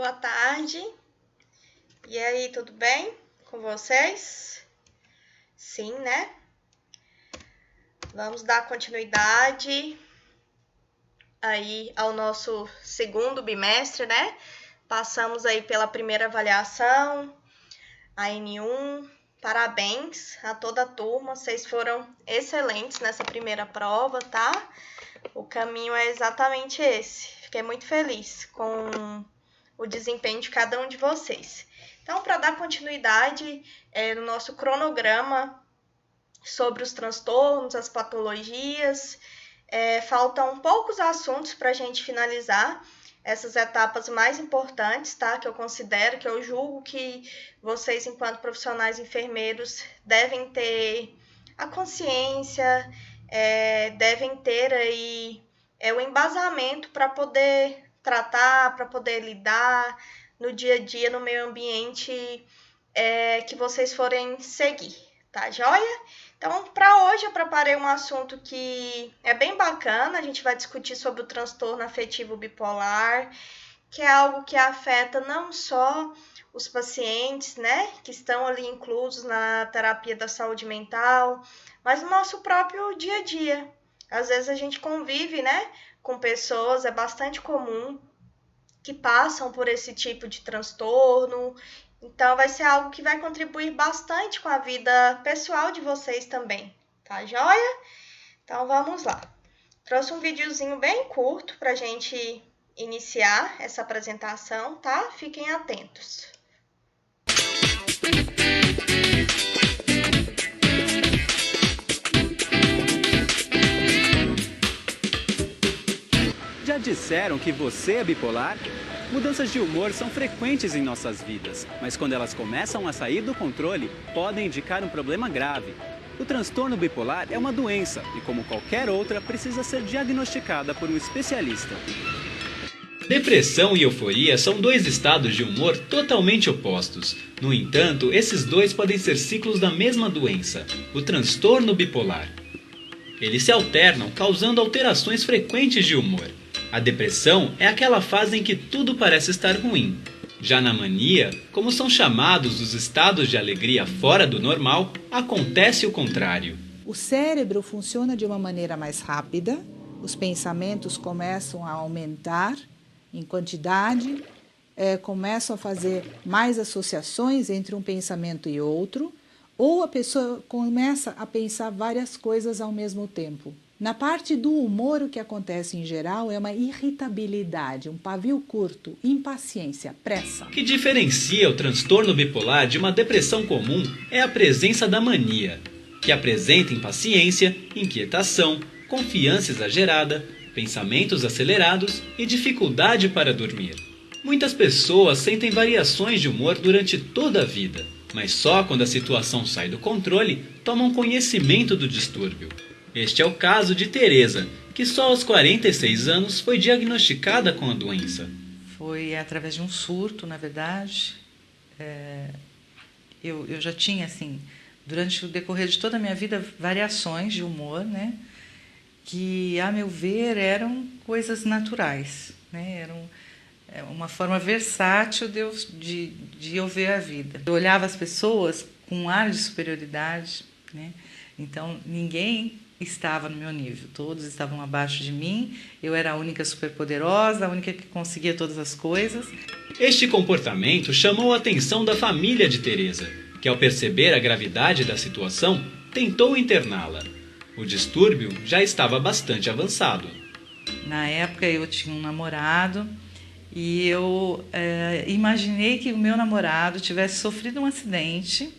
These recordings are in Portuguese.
Boa tarde. E aí, tudo bem com vocês? Sim, né? Vamos dar continuidade aí ao nosso segundo bimestre, né? Passamos aí pela primeira avaliação, a N1. Parabéns a toda a turma, vocês foram excelentes nessa primeira prova, tá? O caminho é exatamente esse. Fiquei muito feliz com o desempenho de cada um de vocês. Então, para dar continuidade no nosso cronograma sobre os transtornos, as patologias, faltam poucos assuntos para a gente finalizar essas etapas mais importantes, tá? Que eu considero, que eu julgo que vocês, enquanto profissionais enfermeiros, devem ter a consciência, devem ter aí o embasamento para poder tratar, para poder lidar no dia a dia, no meio ambiente que vocês forem seguir, tá joia? Então, para hoje eu preparei um assunto que é bem bacana, a gente vai discutir sobre o transtorno afetivo bipolar, que é algo que afeta não só os pacientes, né, que estão ali inclusos na terapia da saúde mental, mas no nosso próprio dia a dia. Às vezes a gente convive, né, com pessoas, é bastante comum, que passam por esse tipo de transtorno. Então, vai ser algo que vai contribuir bastante com a vida pessoal de vocês também, tá joia? Então, vamos lá. Trouxe um videozinho bem curto para a gente iniciar essa apresentação, tá? Fiquem atentos. Já disseram que você é bipolar? Mudanças de humor são frequentes em nossas vidas, mas quando elas começam a sair do controle, podem indicar um problema grave. O transtorno bipolar é uma doença e, como qualquer outra, precisa ser diagnosticada por um especialista. Depressão e euforia são dois estados de humor totalmente opostos. No entanto, esses dois podem ser ciclos da mesma doença, o transtorno bipolar. Eles se alternam, causando alterações frequentes de humor. A depressão é aquela fase em que tudo parece estar ruim. Já na mania, como são chamados os estados de alegria fora do normal, acontece o contrário. O cérebro funciona de uma maneira mais rápida, os pensamentos começam a aumentar em quantidade, começam a fazer mais associações entre um pensamento e outro, ou a pessoa começa a pensar várias coisas ao mesmo tempo. Na parte do humor, o que acontece em geral é uma irritabilidade, um pavio curto, impaciência, pressa. O que diferencia o transtorno bipolar de uma depressão comum é a presença da mania, que apresenta impaciência, inquietação, confiança exagerada, pensamentos acelerados e dificuldade para dormir. Muitas pessoas sentem variações de humor durante toda a vida, mas só quando a situação sai do controle tomam conhecimento do distúrbio. Este é o caso de Teresa, que só aos 46 anos foi diagnosticada com a doença. Foi através de um surto, na verdade. Eu já tinha, assim, durante o decorrer de toda a minha vida, variações de humor, né? Que, a meu ver, eram coisas naturais, né? Eram uma forma versátil de eu ver a vida. Eu olhava as pessoas com um ar de superioridade, né? Então, ninguém estava no meu nível, todos estavam abaixo de mim, eu era a única superpoderosa, a única que conseguia todas as coisas. Este comportamento chamou a atenção da família de Teresa, que ao perceber a gravidade da situação, tentou interná-la. O distúrbio já estava bastante avançado. Na época eu tinha um namorado e eu imaginei que o meu namorado tivesse sofrido um acidente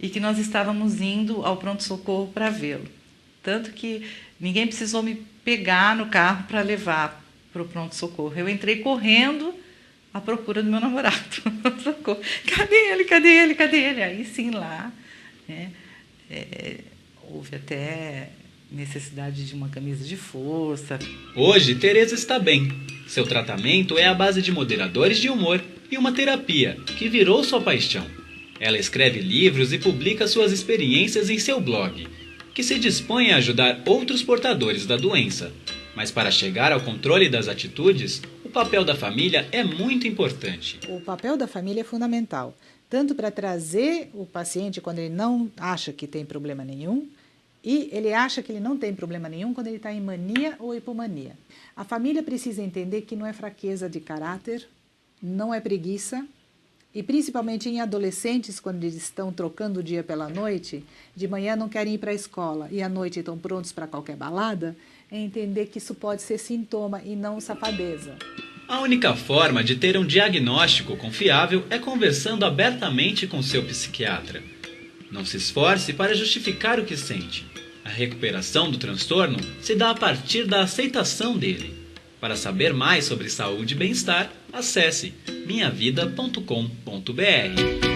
e que nós estávamos indo ao pronto-socorro para vê-lo. Tanto que ninguém precisou me pegar no carro para levar para o pronto-socorro. Eu entrei correndo à procura do meu namorado. Socorro. Cadê ele? Cadê ele? Cadê ele? Aí sim, lá, né, houve até necessidade de uma camisa de força. Hoje, Teresa está bem. Seu tratamento é à base de moderadores de humor e uma terapia, que virou sua paixão. Ela escreve livros e publica suas experiências em seu blog, que se dispõe a ajudar outros portadores da doença. Mas para chegar ao controle das atitudes, o papel da família é muito importante. O papel da família é fundamental, tanto para trazer o paciente quando ele não acha que tem problema nenhum, e ele acha que ele não tem problema nenhum quando ele está em mania ou hipomania. A família precisa entender que não é fraqueza de caráter, não é preguiça, e principalmente em adolescentes, quando eles estão trocando o dia pela noite, de manhã não querem ir para a escola e à noite estão prontos para qualquer balada, é entender que isso pode ser sintoma e não safadeza. A única forma de ter um diagnóstico confiável é conversando abertamente com seu psiquiatra. Não se esforce para justificar o que sente. A recuperação do transtorno se dá a partir da aceitação dele. Para saber mais sobre saúde e bem-estar, acesse minhavida.com.br.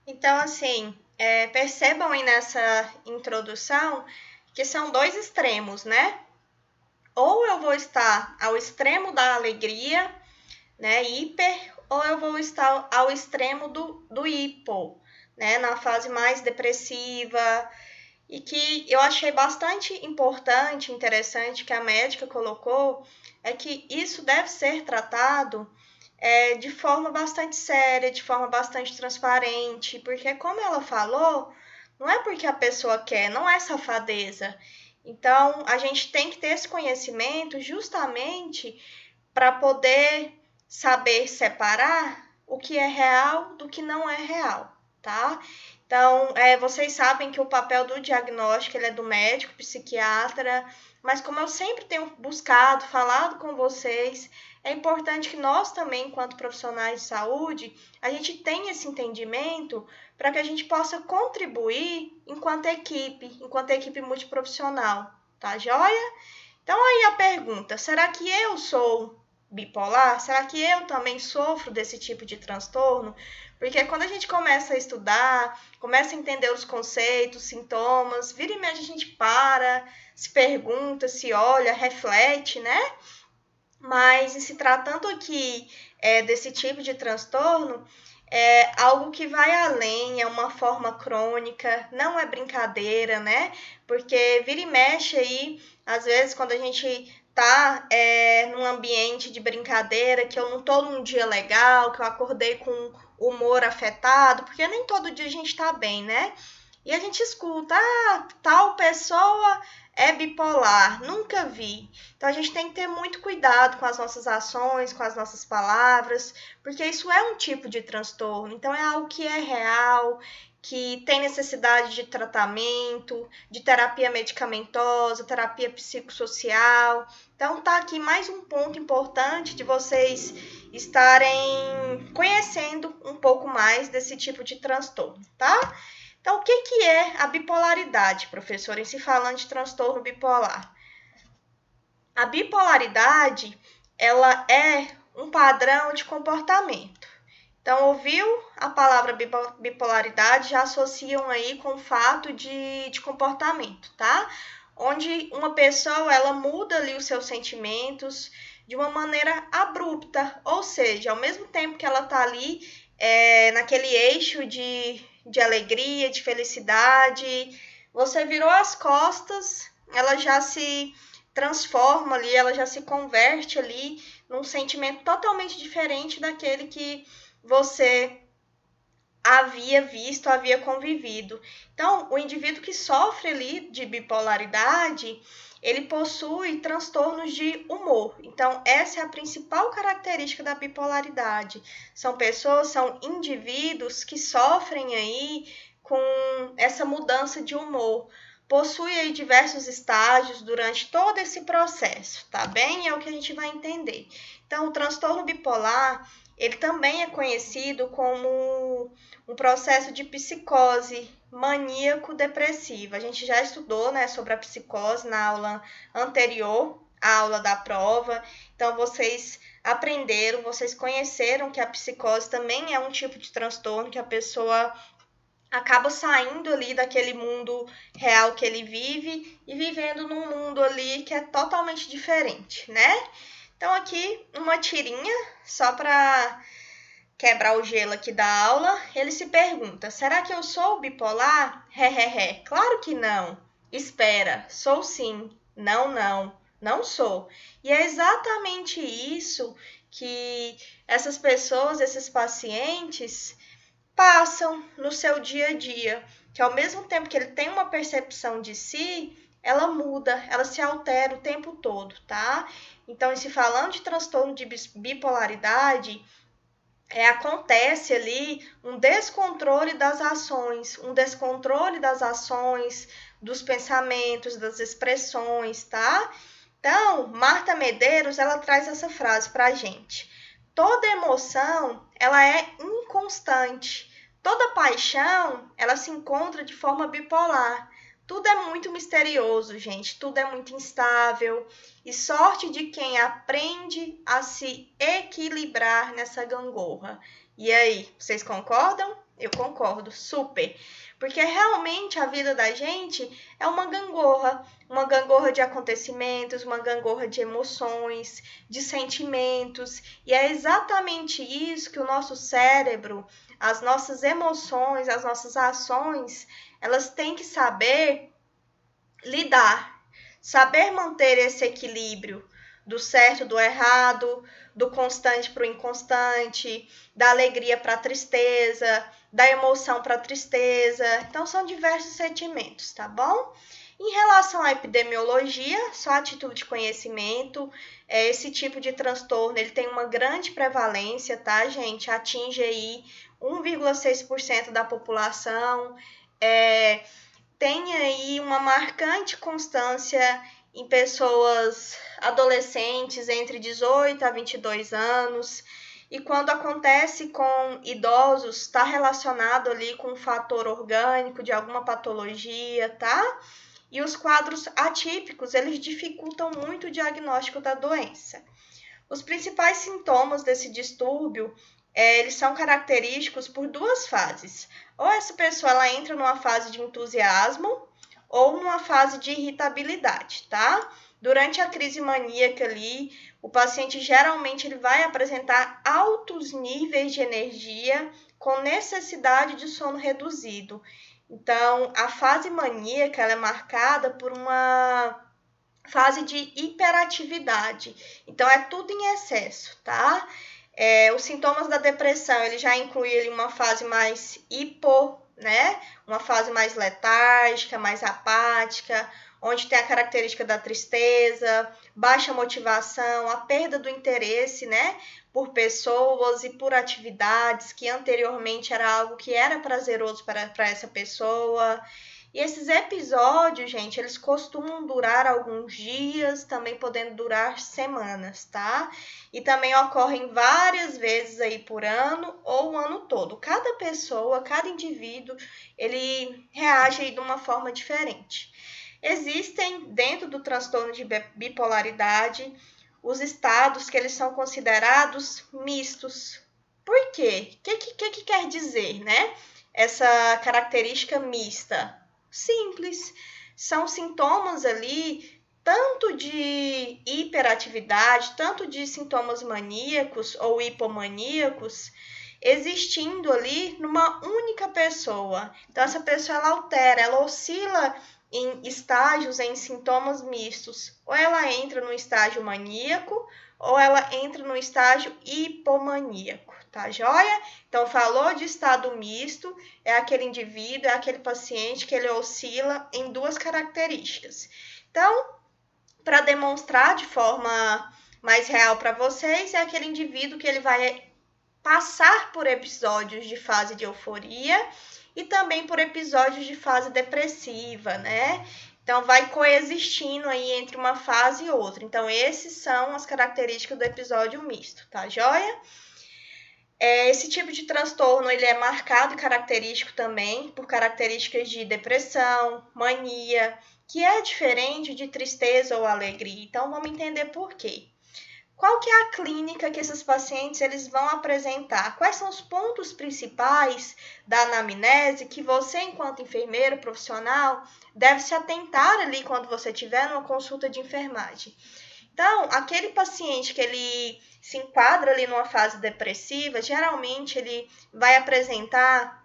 Então, assim, percebam aí nessa introdução que são dois extremos, né? Ou eu vou estar ao extremo da alegria, né, hiper, ou eu vou estar ao extremo do hipo, né, na fase mais depressiva, e que eu achei bastante importante, interessante que a médica colocou, é que isso deve ser tratado de forma bastante séria, de forma bastante transparente, porque como ela falou, não é porque a pessoa quer, não é safadeza. Então, a gente tem que ter esse conhecimento justamente para poder saber separar o que é real do que não é real, tá? Então, vocês sabem que o papel do diagnóstico ele é do médico, psiquiatra, mas como eu sempre tenho buscado, falado com vocês, é importante que nós também, enquanto profissionais de saúde, a gente tenha esse entendimento para que a gente possa contribuir enquanto equipe multiprofissional, tá joia? Então aí a pergunta, será que eu sou bipolar? Será que eu também sofro desse tipo de transtorno? Porque quando a gente começa a estudar, começa a entender os conceitos, sintomas, vira e mexe a gente para, se pergunta, se olha, reflete, né? Mas em se tratando aqui desse tipo de transtorno, é algo que vai além, é uma forma crônica, não é brincadeira, né? Porque vira e mexe aí, às vezes quando a gente tá num ambiente de brincadeira, que eu não tô num dia legal, que eu acordei com o humor afetado, porque nem todo dia a gente tá bem, né? E a gente escuta, tal pessoa é bipolar, nunca vi. Então a gente tem que ter muito cuidado com as nossas ações, com as nossas palavras, porque isso é um tipo de transtorno. Então é algo que é real, que tem necessidade de tratamento, de terapia medicamentosa, terapia psicossocial. Então tá aqui mais um ponto importante de vocês estarem conhecendo um pouco mais desse tipo de transtorno, tá? Então, o que é a bipolaridade, professor, em se falando de transtorno bipolar? A bipolaridade, ela é um padrão de comportamento. Então, ouviu a palavra bipolaridade, já associam aí com o fato de comportamento, tá? Onde uma pessoa, ela muda ali os seus sentimentos de uma maneira abrupta, ou seja, ao mesmo tempo que ela tá ali naquele eixo de alegria, de felicidade, você virou as costas, ela já se transforma ali, ela já se converte ali num sentimento totalmente diferente daquele que você havia visto, havia convivido. Então, o indivíduo que sofre ali de bipolaridade, ele possui transtornos de humor. Então, essa é a principal característica da bipolaridade. São indivíduos que sofrem aí com essa mudança de humor. Possui aí diversos estágios durante todo esse processo, tá bem? É o que a gente vai entender. Então, o transtorno bipolar, ele também é conhecido como um processo de psicose maníaco-depressiva. A gente já estudou, né, sobre a psicose na aula anterior, a aula da prova. Então, vocês aprenderam, vocês conheceram que a psicose também é um tipo de transtorno que a pessoa acaba saindo ali daquele mundo real que ele vive e vivendo num mundo ali que é totalmente diferente, né? Então, aqui uma tirinha só para quebrar o gelo aqui da aula, ele se pergunta: será que eu sou bipolar? Claro que não. Espera, sou sim. Não sou. E é exatamente isso que essas pessoas, esses pacientes, passam no seu dia a dia, que ao mesmo tempo que ele tem uma percepção de si, ela muda, ela se altera o tempo todo, tá? Então, se falando de transtorno de bipolaridade, acontece ali um descontrole das ações, dos pensamentos, das expressões, tá? Então, Marta Medeiros, ela traz essa frase pra gente: toda emoção, ela é inconstante. Toda paixão, ela se encontra de forma bipolar. Tudo é muito misterioso, gente. Tudo é muito instável. E sorte de quem aprende a se equilibrar nessa gangorra. E aí, vocês concordam? Eu concordo, super. Porque realmente a vida da gente é uma gangorra de acontecimentos, uma gangorra de emoções, de sentimentos. E é exatamente isso que o nosso cérebro, as nossas emoções, as nossas ações, elas têm que saber lidar, saber manter esse equilíbrio do certo, do errado, do constante para o inconstante, da alegria para a tristeza, da emoção para a tristeza. Então, são diversos sentimentos, tá bom? Em relação à epidemiologia, só a título de conhecimento, esse tipo de transtorno ele tem uma grande prevalência, tá, gente? Atinge aí 1,6% da população, tem aí uma marcante constância em pessoas adolescentes entre 18 a 22 anos, e quando acontece com idosos, está relacionado ali com um fator orgânico de alguma patologia, tá? E os quadros atípicos, eles dificultam muito o diagnóstico da doença. Os principais sintomas desse distúrbio, eles são característicos por duas fases. Ou essa pessoa ela entra numa fase de entusiasmo ou numa fase de irritabilidade, tá? Durante a crise maníaca ali, o paciente geralmente ele vai apresentar altos níveis de energia com necessidade de sono reduzido. Então, a fase maníaca ela é marcada por uma fase de hiperatividade. Então, é tudo em excesso, tá? Os sintomas da depressão, ele já inclui ali uma fase mais uma fase mais letárgica, mais apática, onde tem a característica da tristeza, baixa motivação, a perda do interesse, né, por pessoas e por atividades que anteriormente era algo que era prazeroso para essa pessoa. E esses episódios, gente, eles costumam durar alguns dias, também podendo durar semanas, tá? E também ocorrem várias vezes aí por ano ou o ano todo. Cada pessoa, cada indivíduo, ele reage aí de uma forma diferente. Existem, dentro do transtorno de bipolaridade, os estados que eles são considerados mistos. Por quê? O que quer dizer, né? Essa característica mista? Simples, são sintomas ali, tanto de hiperatividade, tanto de sintomas maníacos ou hipomaníacos, existindo ali numa única pessoa. Então, essa pessoa ela altera, ela oscila em estágios, em sintomas mistos. Ou ela entra no estágio maníaco, ou ela entra no estágio hipomaníaco, tá joia? Então, falou de estado misto, é aquele indivíduo, é aquele paciente que ele oscila em duas características. Então, para demonstrar de forma mais real para vocês, é aquele indivíduo que ele vai passar por episódios de fase de euforia e também por episódios de fase depressiva, né? Então, vai coexistindo aí entre uma fase e outra. Então, esses são as características do episódio misto, tá joia? Esse tipo de transtorno, ele é marcado e característico também por características de depressão, mania, que é diferente de tristeza ou alegria. Então, vamos entender por quê. Qual que é a clínica que esses pacientes eles vão apresentar? Quais são os pontos principais da anamnese que você, enquanto enfermeiro profissional, deve se atentar ali quando você estiver numa consulta de enfermagem? Então, aquele paciente que ele se enquadra ali numa fase depressiva, geralmente ele vai apresentar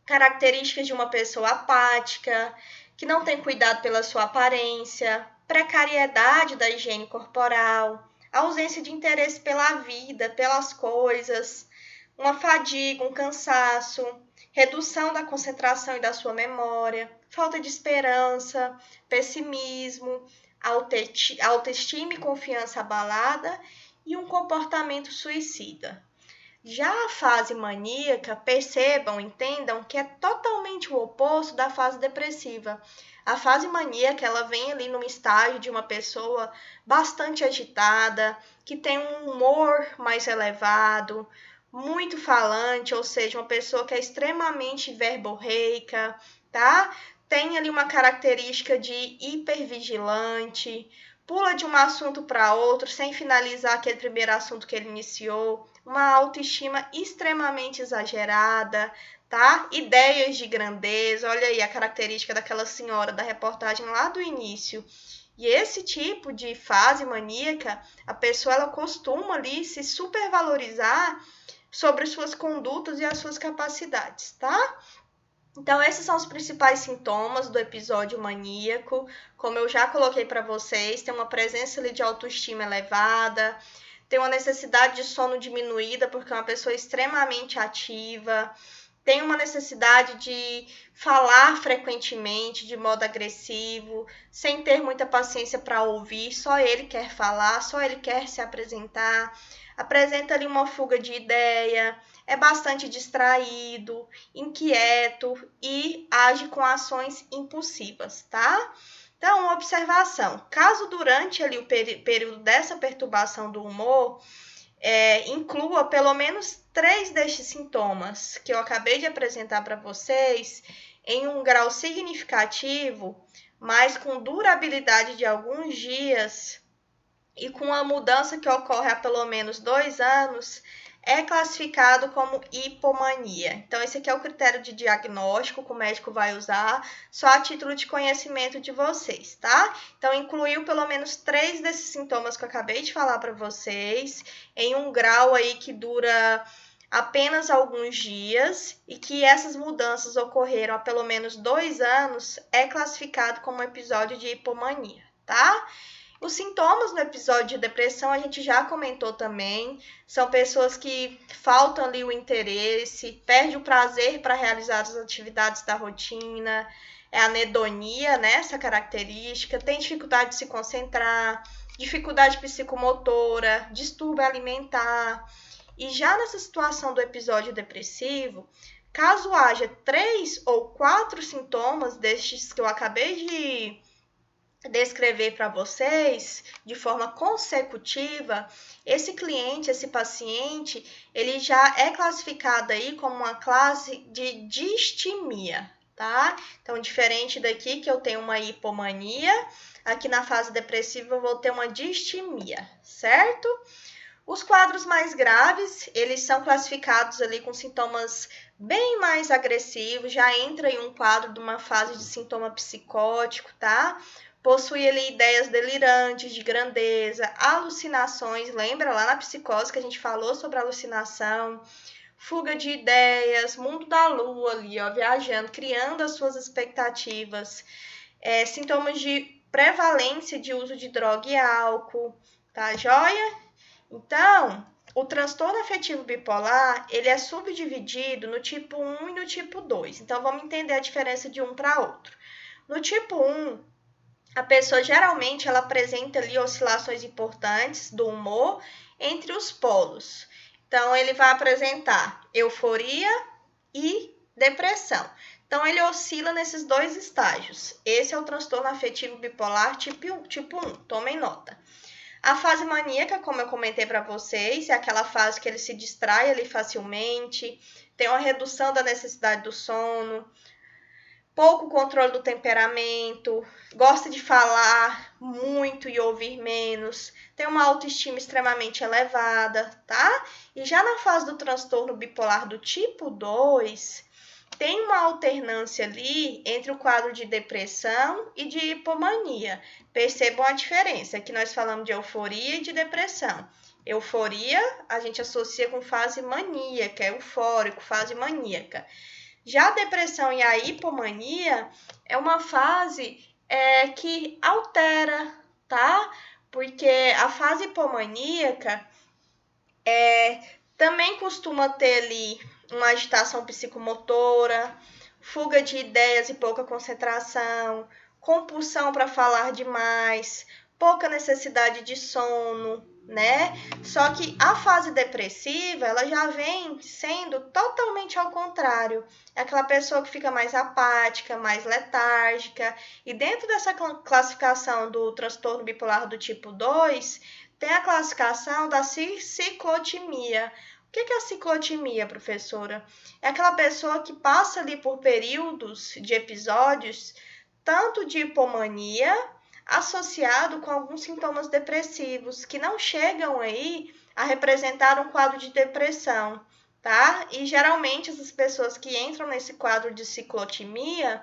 características de uma pessoa apática, que não tem cuidado pela sua aparência, precariedade da higiene corporal, ausência de interesse pela vida, pelas coisas, uma fadiga, um cansaço, redução da concentração e da sua memória, falta de esperança, pessimismo, autoestima e confiança abalada e um comportamento suicida. Já a fase maníaca, percebam, entendam que é totalmente o oposto da fase depressiva. A fase maníaca, ela vem ali num estágio de uma pessoa bastante agitada, que tem um humor mais elevado, muito falante, ou seja, uma pessoa que é extremamente verborreica, tá? Tem ali uma característica de hipervigilante, pula de um assunto para outro sem finalizar aquele primeiro assunto que ele iniciou, uma autoestima extremamente exagerada, tá? Ideias de grandeza, olha aí a característica daquela senhora da reportagem lá do início. E esse tipo de fase maníaca, a pessoa ela costuma ali se supervalorizar sobre suas condutas e as suas capacidades, tá? Então, esses são os principais sintomas do episódio maníaco. Como eu já coloquei para vocês, tem uma presença ali de autoestima elevada, tem uma necessidade de sono diminuída, porque é uma pessoa extremamente ativa, tem uma necessidade de falar frequentemente, de modo agressivo, sem ter muita paciência para ouvir, só ele quer falar, só ele quer se apresentar, apresenta ali uma fuga de ideia, é bastante distraído, inquieto e age com ações impulsivas, tá? Então, uma observação, caso durante ali o período dessa perturbação do humor, inclua pelo menos 3 destes sintomas que eu acabei de apresentar para vocês em um grau significativo, mas com durabilidade de alguns dias e com a mudança que ocorre há pelo menos 2 anos, é classificado como hipomania. Então, esse aqui é o critério de diagnóstico que o médico vai usar, só a título de conhecimento de vocês, tá? Então, incluiu pelo menos 3 desses sintomas que eu acabei de falar para vocês, em um grau aí que dura apenas alguns dias e que essas mudanças ocorreram há pelo menos 2 anos, é classificado como um episódio de hipomania, tá? Os sintomas no episódio de depressão a gente já comentou também, são pessoas que faltam ali o interesse, perde o prazer para realizar as atividades da rotina, é anedonia, né, essa característica, tem dificuldade de se concentrar, dificuldade psicomotora, distúrbio alimentar. E já nessa situação do episódio depressivo, caso haja 3 ou 4 sintomas destes que eu acabei de descrever para vocês de forma consecutiva, esse cliente, esse paciente, ele já é classificado aí como uma classe de distimia, tá? Então, diferente daqui que eu tenho uma hipomania, aqui na fase depressiva eu vou ter uma distimia, certo? Os quadros mais graves, eles são classificados ali com sintomas bem mais agressivos, já entra em um quadro de uma fase de sintoma psicótico, tá? Possui ali ideias delirantes de grandeza, alucinações, lembra lá na psicose que a gente falou sobre alucinação, fuga de ideias, mundo da lua ali, ó, viajando, criando as suas expectativas, sintomas de prevalência de uso de droga e álcool, tá joia? Então, o transtorno afetivo bipolar, ele é subdividido no tipo 1 e no tipo 2. Então, vamos entender a diferença de um para outro. No tipo 1, a pessoa geralmente ela apresenta ali oscilações importantes do humor entre os polos. Então, ele vai apresentar euforia e depressão. Então, ele oscila nesses 2 estágios. Esse é o transtorno afetivo bipolar tipo 1. Tomem nota. A fase maníaca, como eu comentei para vocês, é aquela fase que ele se distrai ali facilmente, tem uma redução da necessidade do sono, pouco controle do temperamento, gosta de falar muito e ouvir menos, tem uma autoestima extremamente elevada, tá? E já na fase do transtorno bipolar do tipo 2, tem uma alternância ali entre o quadro de depressão e de hipomania. Percebam a diferença, que nós falamos de euforia e de depressão. Euforia a gente associa com fase maníaca, eufórico, fase maníaca. Já a depressão e a hipomania é uma fase que altera, tá? Porque a fase hipomaníaca também costuma ter ali uma agitação psicomotora, fuga de ideias e pouca concentração, compulsão para falar demais, pouca necessidade de sono, né? Só que a fase depressiva, ela já vem sendo totalmente ao contrário. É aquela pessoa que fica mais apática, mais letárgica. E dentro dessa classificação do transtorno bipolar do tipo 2, tem a classificação da ciclotimia. O que é a ciclotimia, professora? É aquela pessoa que passa ali por períodos de episódios, tanto de hipomania, associado com alguns sintomas depressivos, que não chegam aí a representar um quadro de depressão, tá? E geralmente essas pessoas que entram nesse quadro de ciclotimia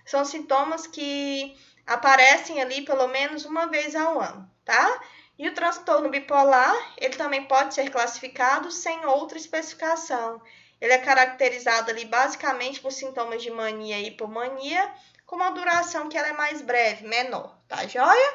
são sintomas que aparecem ali pelo menos uma vez ao ano, tá? E o transtorno bipolar, ele também pode ser classificado sem outra especificação. Ele é caracterizado ali basicamente por sintomas de mania e hipomania, com uma duração que ela é mais breve, menor, tá joia?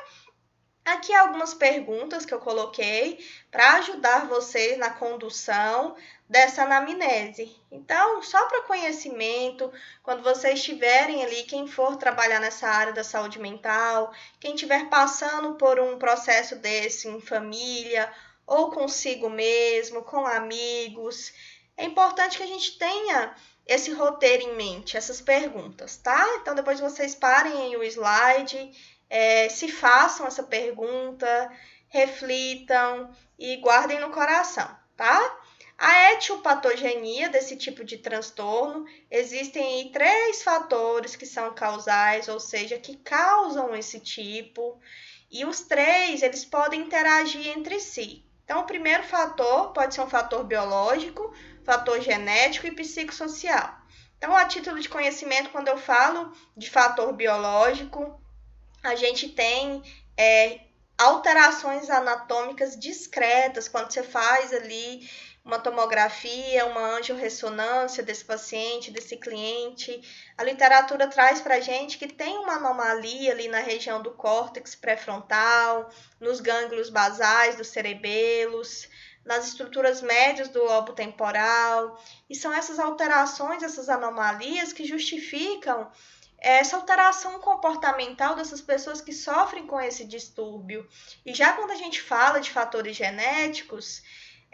Aqui algumas perguntas que eu coloquei para ajudar vocês na condução dessa anamnese. Então, só para conhecimento, quando vocês estiverem ali, quem for trabalhar nessa área da saúde mental, quem estiver passando por um processo desse em família, ou consigo mesmo, com amigos, é importante que a gente tenha esse roteiro em mente, essas perguntas, tá? Então, depois vocês parem aí o slide, se façam essa pergunta, reflitam e guardem no coração, tá? A etiopatogenia desse tipo de transtorno, existem aí 3 fatores que são causais, ou seja, que causam esse tipo, e os 3, eles podem interagir entre si. Então, o primeiro fator pode ser um fator biológico, fator genético e psicossocial. Então, a título de conhecimento, quando eu falo de fator biológico, a gente tem alterações anatômicas discretas, quando você faz ali uma tomografia, uma angiorressonância desse paciente, desse cliente. A literatura traz para a gente que tem uma anomalia ali na região do córtex pré-frontal, nos gânglios basais dos cerebelos, nas estruturas médias do lobo temporal. E são essas alterações, essas anomalias que justificam essa alteração comportamental dessas pessoas que sofrem com esse distúrbio. E já quando a gente fala de fatores genéticos,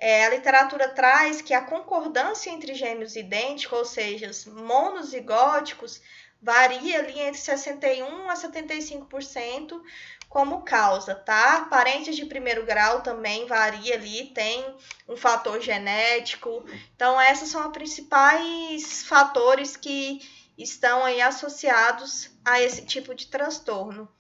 a literatura traz que a concordância entre gêmeos idênticos, ou seja, monozigóticos, varia ali entre 61% a 75% como causa, tá? Parentes de primeiro grau também varia ali, tem um fator genético. Então, esses são os principais fatores que estão aí associados a esse tipo de transtorno.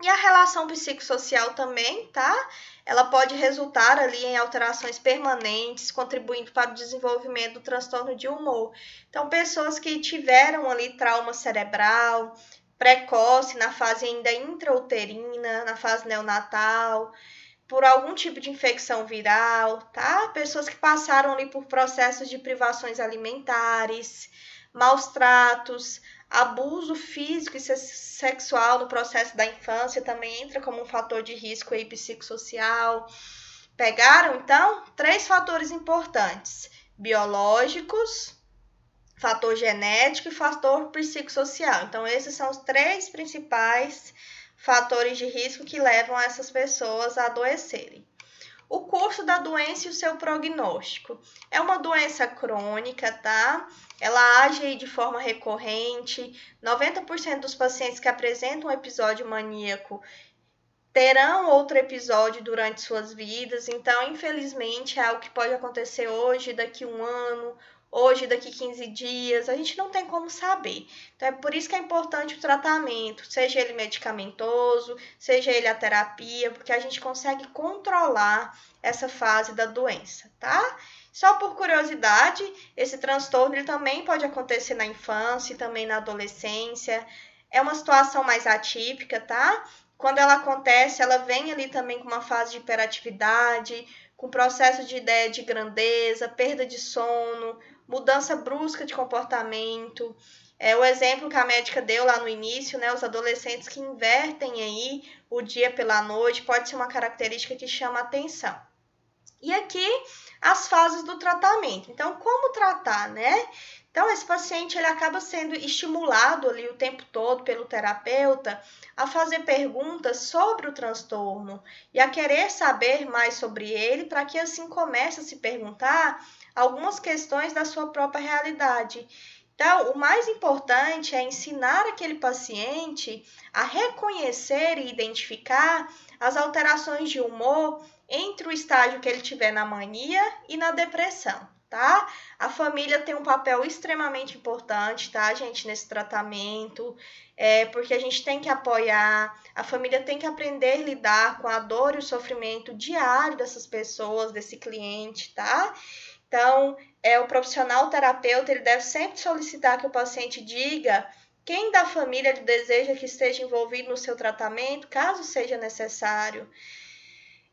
E a relação psicossocial também, tá? Ela pode resultar ali em alterações permanentes, contribuindo para o desenvolvimento do transtorno de humor. Então, pessoas que tiveram ali trauma cerebral precoce, na fase ainda intrauterina, na fase neonatal, por algum tipo de infecção viral, tá? Pessoas que passaram ali por processos de privações alimentares, maus tratos, abuso físico e sexual no processo da infância também entra como um fator de risco aí psicossocial. Pegaram, então, 3 fatores importantes: biológicos, fator genético e fator psicossocial. Então, esses são os 3 principais fatores de risco que levam essas pessoas a adoecerem. O curso da doença e o seu prognóstico. É uma doença crônica, tá? Ela age de forma recorrente. 90% dos pacientes que apresentam um episódio maníaco terão outro episódio durante suas vidas. Então, infelizmente, é algo que pode acontecer hoje, daqui 1 ano, hoje, daqui 15 dias. A gente não tem como saber. Então, é por isso que é importante o tratamento, seja ele medicamentoso, seja ele a terapia, porque a gente consegue controlar essa fase da doença, tá? Só por curiosidade, esse transtorno ele também pode acontecer na infância e também na adolescência. É uma situação mais atípica, tá? Quando ela acontece, ela vem ali também com uma fase de hiperatividade, com processo de ideia de grandeza, perda de sono, mudança brusca de comportamento. O exemplo que a médica deu lá no início, né? Os adolescentes que invertem aí o dia pela noite, pode ser uma característica que chama atenção. E aqui, as fases do tratamento. Então, como tratar, né? Então, esse paciente ele acaba sendo estimulado ali o tempo todo pelo terapeuta a fazer perguntas sobre o transtorno e a querer saber mais sobre ele, para que assim comece a se perguntar algumas questões da sua própria realidade. Então, o mais importante é ensinar aquele paciente a reconhecer e identificar as alterações de humor entre o estágio que ele tiver na mania e na depressão, tá? A família tem um papel extremamente importante, tá, gente, nesse tratamento, porque a gente tem que apoiar, a família tem que aprender a lidar com a dor e o sofrimento diário dessas pessoas, desse cliente, tá? Então, o profissional terapeuta, ele deve sempre solicitar que o paciente diga quem da família ele deseja que esteja envolvido no seu tratamento, caso seja necessário.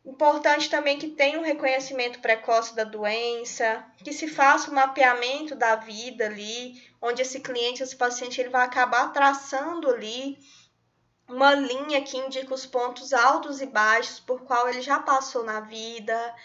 Importante também que tenha um reconhecimento precoce da doença, que se faça um mapeamento da vida ali, onde esse cliente, esse paciente, ele vai acabar traçando ali uma linha que indica os pontos altos e baixos por qual ele já passou na vida.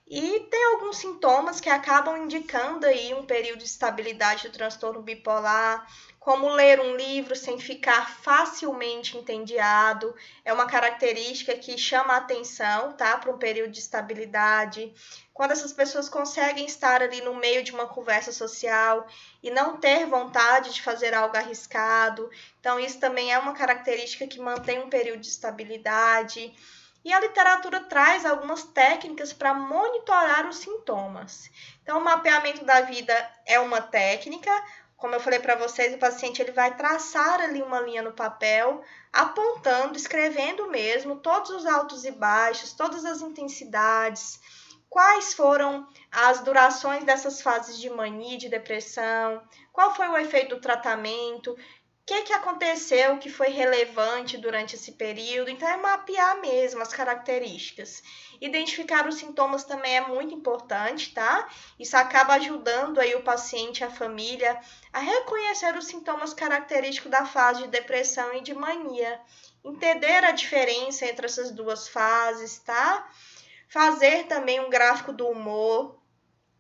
E tem alguns sintomas que acabam indicando aí um período de estabilidade do transtorno bipolar, como ler um livro sem ficar facilmente entediado, é uma característica que chama a atenção, tá, para um período de estabilidade. Quando essas pessoas conseguem estar ali no meio de uma conversa social e não ter vontade de fazer algo arriscado, então isso também é uma característica que mantém um período de estabilidade. E a literatura traz algumas técnicas para monitorar os sintomas. Então, o mapeamento da vida é uma técnica. Como eu falei para vocês, o paciente ele vai traçar ali uma linha no papel, apontando, escrevendo mesmo todos os altos e baixos, todas as intensidades, quais foram as durações dessas fases de mania, de depressão, qual foi o efeito do tratamento, o que aconteceu que foi relevante durante esse período. Então, é mapear mesmo as características. Identificar os sintomas também é muito importante, tá? Isso acaba ajudando aí o paciente, a família, a reconhecer os sintomas característicos da fase de depressão e de mania. Entender a diferença entre essas duas fases, tá? Fazer também um gráfico do humor,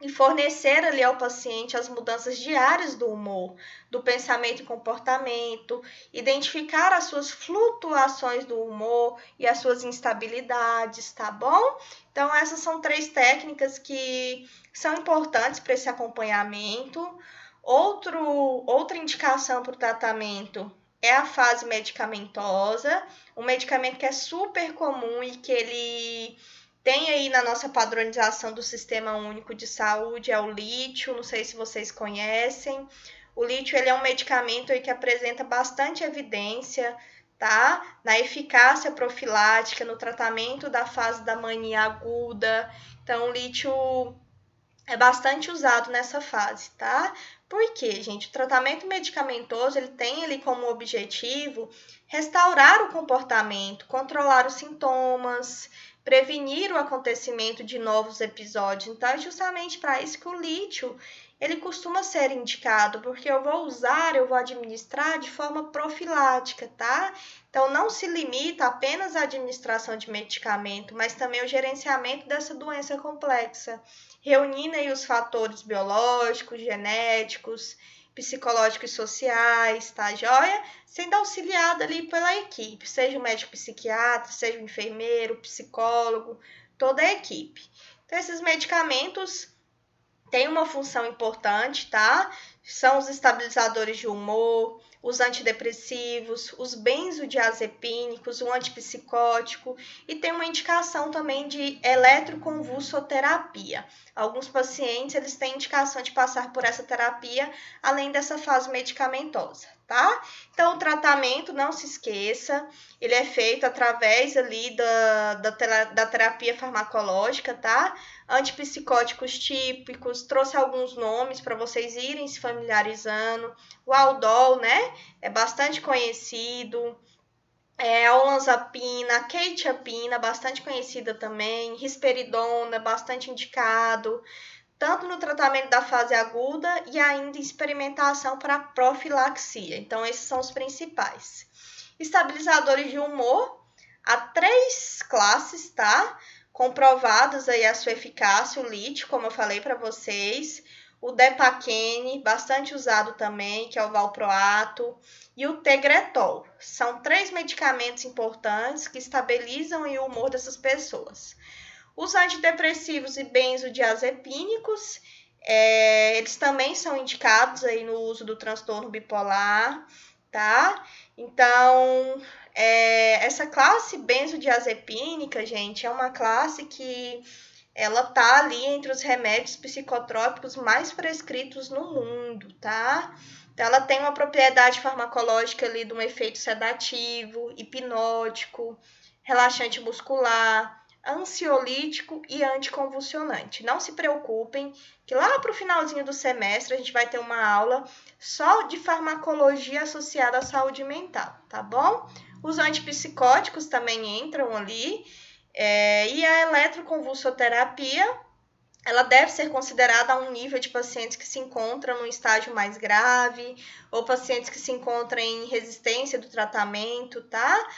e fornecer ali ao paciente as mudanças diárias do humor, do pensamento e comportamento, identificar as suas flutuações do humor e as suas instabilidades, tá bom? Então, essas são 3 técnicas que são importantes para esse acompanhamento. Outra indicação para o tratamento é a fase medicamentosa, um medicamento que é super comum e que ele tem aí na nossa padronização do Sistema Único de Saúde, é o lítio, não sei se vocês conhecem. O lítio ele é um medicamento aí que apresenta bastante evidência, tá? Na eficácia profilática, no tratamento da fase da mania aguda. Então, o lítio é bastante usado nessa fase, tá? Por quê, gente? O tratamento medicamentoso, ele tem ali como objetivo restaurar o comportamento, controlar os sintomas, prevenir o acontecimento de novos episódios. Então, é justamente para isso que o lítio, ele costuma ser indicado, porque eu vou administrar de forma profilática, tá? Então, não se limita apenas à administração de medicamento, mas também ao gerenciamento dessa doença complexa, reunindo aí os fatores biológicos, genéticos, psicológicos e sociais, tá joia? Sendo auxiliado ali pela equipe, seja o médico psiquiatra, seja o enfermeiro, o psicólogo, toda a equipe. Então, esses medicamentos têm uma função importante, tá? São os estabilizadores de humor, os antidepressivos, os benzodiazepínicos, o antipsicótico e tem uma indicação também de eletroconvulsoterapia. Alguns pacientes eles têm indicação de passar por essa terapia além dessa fase medicamentosa, tá? Então, o tratamento, não se esqueça, ele é feito através ali da terapia farmacológica, tá? Antipsicóticos típicos, trouxe alguns nomes para vocês irem se familiarizando. O Aldol, né? É bastante conhecido. A olanzapina, a quetiapina, bastante conhecida também. Risperidona, bastante indicado tanto no tratamento da fase aguda e ainda em experimentação para profilaxia. Então, esses são os principais. Estabilizadores de humor, há 3 classes, tá? Comprovadas aí a sua eficácia, o LIT, como eu falei para vocês, o Depaquene, bastante usado também, que é o valproato, e o Tegretol. São 3 medicamentos importantes que estabilizam o humor dessas pessoas. Os antidepressivos e benzodiazepínicos, eles também são indicados aí no uso do transtorno bipolar, tá? Então, essa classe benzodiazepínica, gente, é uma classe que ela tá ali entre os remédios psicotrópicos mais prescritos no mundo, tá? Então, ela tem uma propriedade farmacológica ali de um efeito sedativo, hipnótico, relaxante muscular, ansiolítico e anticonvulsionante. Não se preocupem, que lá para o finalzinho do semestre a gente vai ter uma aula só de farmacologia associada à saúde mental, tá bom? Os antipsicóticos também entram ali, e a eletroconvulsoterapia, ela deve ser considerada a um nível de pacientes que se encontram num estágio mais grave, ou pacientes que se encontram em resistência do tratamento, tá?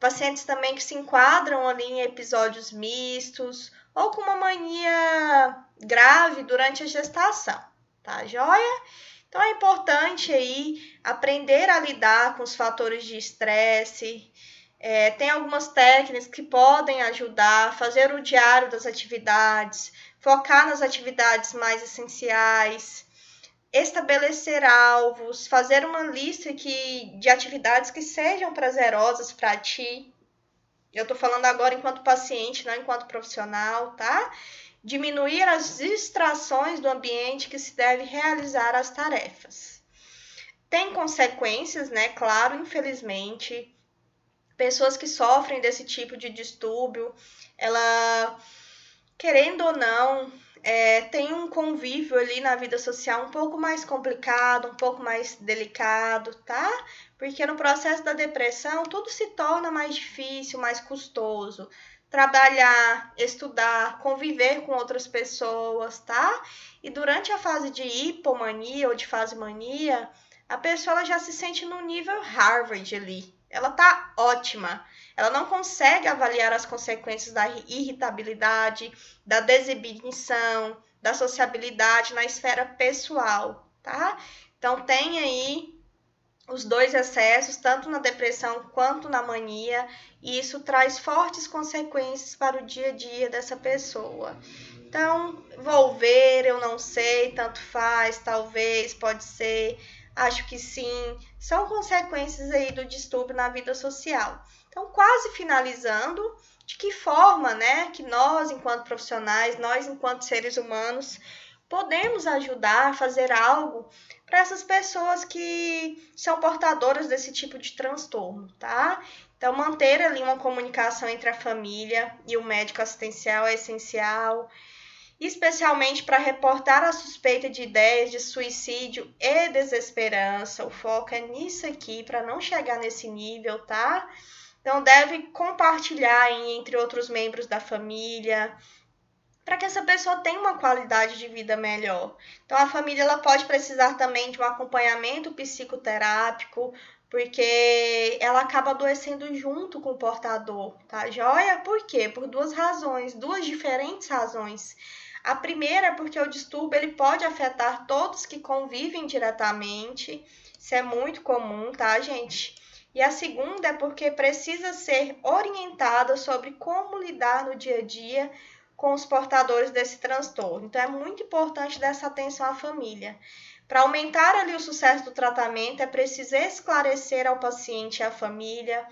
Pacientes também que se enquadram ali em episódios mistos ou com uma mania grave durante a gestação, tá joia? Então é importante aí aprender a lidar com os fatores de estresse. Tem algumas técnicas que podem ajudar, fazer o diário das atividades, focar nas atividades mais essenciais, estabelecer alvos, fazer uma lista de atividades que sejam prazerosas para ti. Eu tô falando agora enquanto paciente, não enquanto profissional, tá? Diminuir as distrações do ambiente que se deve realizar as tarefas. Tem consequências, né? Claro, infelizmente. Pessoas que sofrem desse tipo de distúrbio, ela, querendo ou não, tem um convívio ali na vida social um pouco mais complicado, um pouco mais delicado, tá? Porque no processo da depressão tudo se torna mais difícil, mais custoso. Trabalhar, estudar, conviver com outras pessoas, tá? E durante a fase de hipomania ou de fase mania, a pessoa ela já se sente no nível Harvard ali. Ela tá ótima. Ela não consegue avaliar as consequências da irritabilidade, da desinibição, da sociabilidade na esfera pessoal, tá? Então, tem aí os 2 excessos, tanto na depressão quanto na mania, e isso traz fortes consequências para o dia a dia dessa pessoa. Então, vou ver, eu não sei, tanto faz, talvez, pode ser, acho que sim, são consequências aí do distúrbio na vida social. Então, quase finalizando, de que forma, né, que nós, enquanto profissionais, nós, enquanto seres humanos, podemos ajudar a fazer algo para essas pessoas que são portadoras desse tipo de transtorno, tá? Então, manter ali uma comunicação entre a família e o médico assistencial é essencial, especialmente para reportar a suspeita de ideias de suicídio e desesperança. O foco é nisso aqui, para não chegar nesse nível, tá? Então, deve compartilhar entre outros membros da família, para que essa pessoa tenha uma qualidade de vida melhor. Então, a família ela pode precisar também de um acompanhamento psicoterápico, porque ela acaba adoecendo junto com o portador, tá joia? Por quê? Por 2 razões, 2 diferentes razões. A primeira é porque o distúrbio ele pode afetar todos que convivem diretamente, isso é muito comum, tá, gente? E a segunda é porque precisa ser orientada sobre como lidar no dia a dia com os portadores desse transtorno. Então, é muito importante dar essa atenção à família. Para aumentar ali o sucesso do tratamento, é preciso esclarecer ao paciente e à família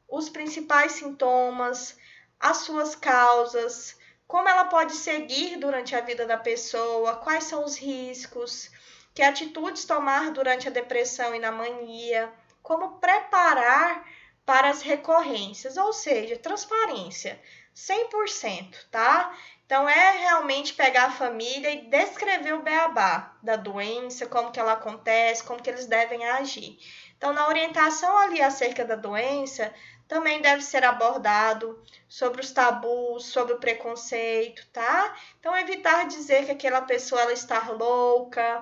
os principais sintomas, as suas causas, como ela pode seguir durante a vida da pessoa, quais são os riscos. Que atitudes tomar durante a depressão e na mania, como preparar para as recorrências, ou seja, transparência, 100%, tá? Então, é realmente pegar a família e descrever o beabá da doença, como que ela acontece, como que eles devem agir. Então, na orientação ali acerca da doença, também deve ser abordado sobre os tabus, sobre o preconceito, tá? Então, evitar dizer que aquela pessoa ela está louca.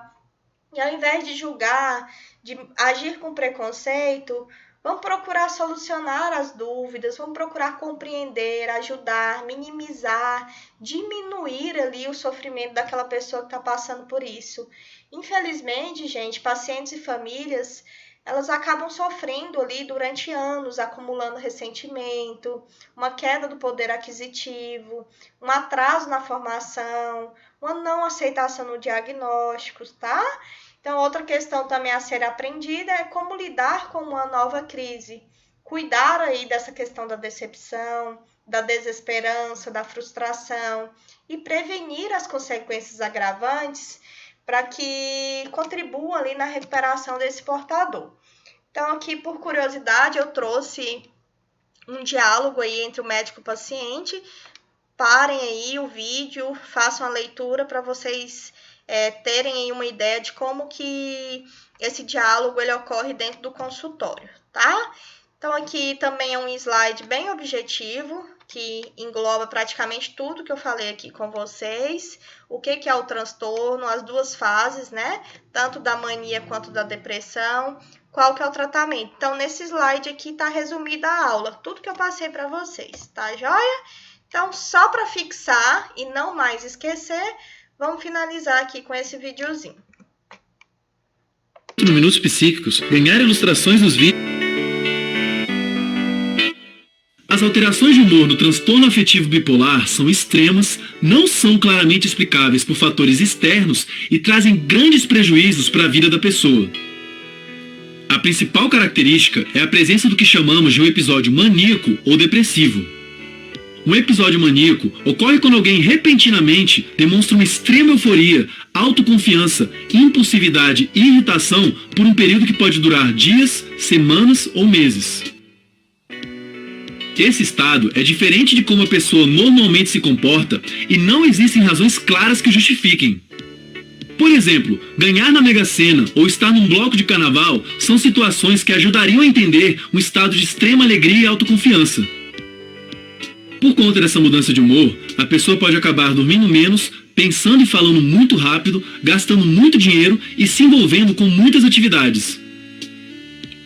E ao invés de julgar, de agir com preconceito, vamos procurar solucionar as dúvidas, vamos procurar compreender, ajudar, minimizar, diminuir ali o sofrimento daquela pessoa que está passando por isso. Infelizmente, gente, pacientes e famílias, elas acabam sofrendo ali durante anos, acumulando ressentimento, uma queda do poder aquisitivo, um atraso na formação, uma não aceitação no diagnóstico, tá? Então, outra questão também a ser aprendida é como lidar com uma nova crise. Cuidar aí dessa questão da decepção, da desesperança, da frustração e prevenir as consequências agravantes para que contribua ali na recuperação desse portador. Então, aqui, por curiosidade, eu trouxe um diálogo aí entre o médico e o paciente. Parem aí o vídeo, façam a leitura para vocês terem aí uma ideia de como que esse diálogo ele ocorre dentro do consultório, tá? Então, aqui também é um slide bem objetivo, que engloba praticamente tudo que eu falei aqui com vocês, o que é o transtorno, as duas fases, né? Tanto da mania quanto da depressão, qual que é o tratamento. Então, nesse slide aqui está resumida a aula, tudo que eu passei para vocês, tá joia? Então, só para fixar e não mais esquecer, vamos finalizar aqui com esse videozinho. No Minutos Psíquicos, ganhar ilustrações nos vídeos. As alterações de humor no transtorno afetivo bipolar são extremas, não são claramente explicáveis por fatores externos e trazem grandes prejuízos para a vida da pessoa. A principal característica é a presença do que chamamos de um episódio maníaco ou depressivo. Um episódio maníaco ocorre quando alguém repentinamente demonstra uma extrema euforia, autoconfiança, impulsividade e irritação por um período que pode durar dias, semanas ou meses. Esse estado é diferente de como a pessoa normalmente se comporta e não existem razões claras que justifiquem. Por exemplo, ganhar na Mega Sena ou estar num bloco de carnaval são situações que ajudariam a entender um estado de extrema alegria e autoconfiança. Por conta dessa mudança de humor, a pessoa pode acabar dormindo menos, pensando e falando muito rápido, gastando muito dinheiro e se envolvendo com muitas atividades.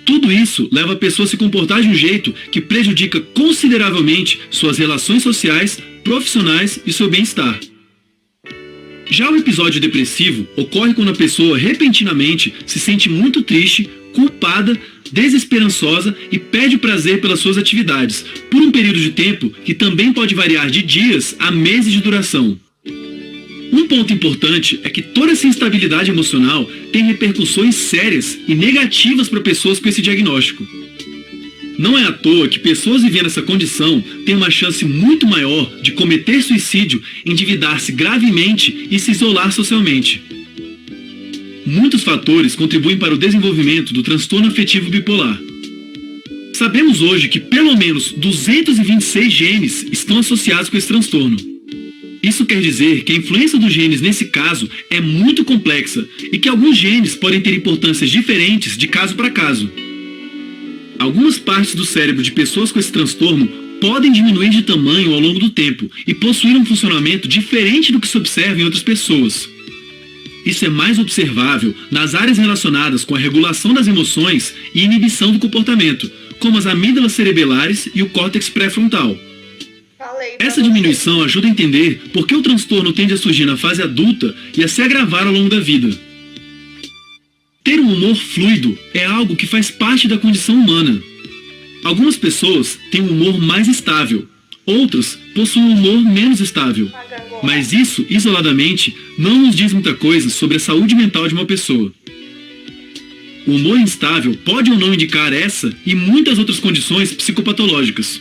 Tudo isso leva a pessoa a se comportar de um jeito que prejudica consideravelmente suas relações sociais, profissionais e seu bem-estar. Já o episódio depressivo ocorre quando a pessoa repentinamente se sente muito triste, culpada, desesperançosa e perde prazer pelas suas atividades, por um período de tempo que também pode variar de dias a meses de duração. Um ponto importante é que toda essa instabilidade emocional tem repercussões sérias e negativas para pessoas com esse diagnóstico. Não é à toa que pessoas vivendo essa condição têm uma chance muito maior de cometer suicídio, endividar-se gravemente e se isolar socialmente. Muitos fatores contribuem para o desenvolvimento do transtorno afetivo bipolar. Sabemos hoje que pelo menos 226 genes estão associados com esse transtorno. Isso quer dizer que a influência dos genes nesse caso é muito complexa e que alguns genes podem ter importâncias diferentes de caso para caso. Algumas partes do cérebro de pessoas com esse transtorno podem diminuir de tamanho ao longo do tempo e possuir um funcionamento diferente do que se observa em outras pessoas. Isso é mais observável nas áreas relacionadas com a regulação das emoções e inibição do comportamento, como as amígdalas cerebelares e o córtex pré-frontal. Essa diminuição ajuda a entender por que o transtorno tende a surgir na fase adulta e a se agravar ao longo da vida. Ter um humor fluido é algo que faz parte da condição humana. Algumas pessoas têm um humor mais estável, outras possuem um humor menos estável. Mas isso, isoladamente, não nos diz muita coisa sobre a saúde mental de uma pessoa. O humor instável pode ou não indicar essa e muitas outras condições psicopatológicas.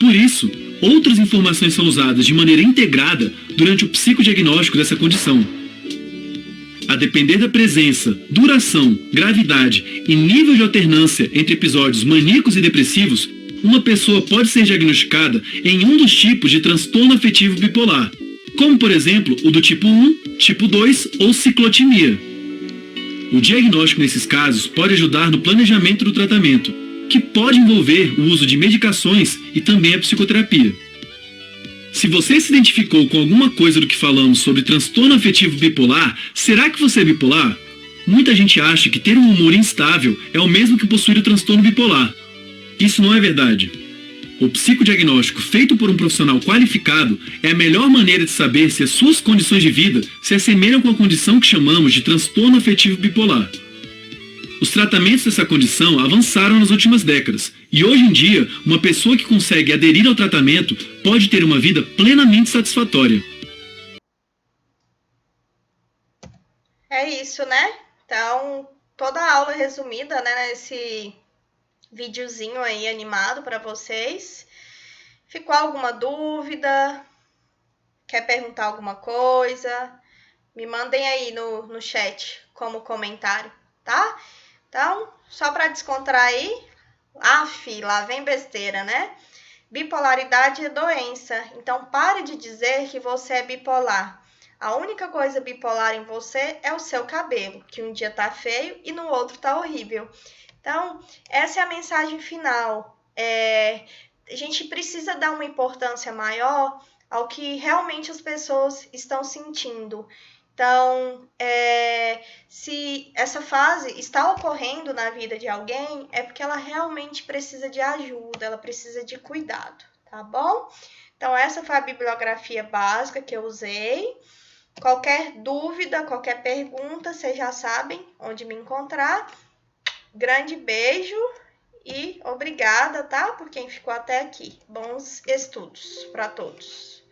Por isso, outras informações são usadas de maneira integrada durante o psicodiagnóstico dessa condição. A depender da presença, duração, gravidade e nível de alternância entre episódios maníacos e depressivos, uma pessoa pode ser diagnosticada em um dos tipos de transtorno afetivo bipolar, como por exemplo o do tipo 1, tipo 2 ou ciclotimia. O diagnóstico nesses casos pode ajudar no planejamento do tratamento, que pode envolver o uso de medicações e também a psicoterapia. Se você se identificou com alguma coisa do que falamos sobre transtorno afetivo bipolar, será que você é bipolar? Muita gente acha que ter um humor instável é o mesmo que possuir o transtorno bipolar. Isso não é verdade. O psicodiagnóstico feito por um profissional qualificado é a melhor maneira de saber se as suas condições de vida se assemelham com a condição que chamamos de transtorno afetivo bipolar. Os tratamentos dessa condição avançaram nas últimas décadas, e hoje em dia, uma pessoa que consegue aderir ao tratamento pode ter uma vida plenamente satisfatória. É isso, né? Então, toda a aula resumida, né, nesse videozinho aí animado para vocês. Ficou alguma dúvida? Quer perguntar alguma coisa? Me mandem aí no chat como comentário, tá? Então, só para descontrair, lá vem besteira, né? Bipolaridade é doença, então pare de dizer que você é bipolar. A única coisa bipolar em você é o seu cabelo, que um dia tá feio e no outro tá horrível. Então, essa é a mensagem final. A gente precisa dar uma importância maior ao que realmente as pessoas estão sentindo. Então, se essa fase está ocorrendo na vida de alguém, é porque ela realmente precisa de ajuda, ela precisa de cuidado, tá bom? Então, essa foi a bibliografia básica que eu usei. Qualquer dúvida, qualquer pergunta, vocês já sabem onde me encontrar. Grande beijo e obrigada, tá? Por quem ficou até aqui. Bons estudos para todos.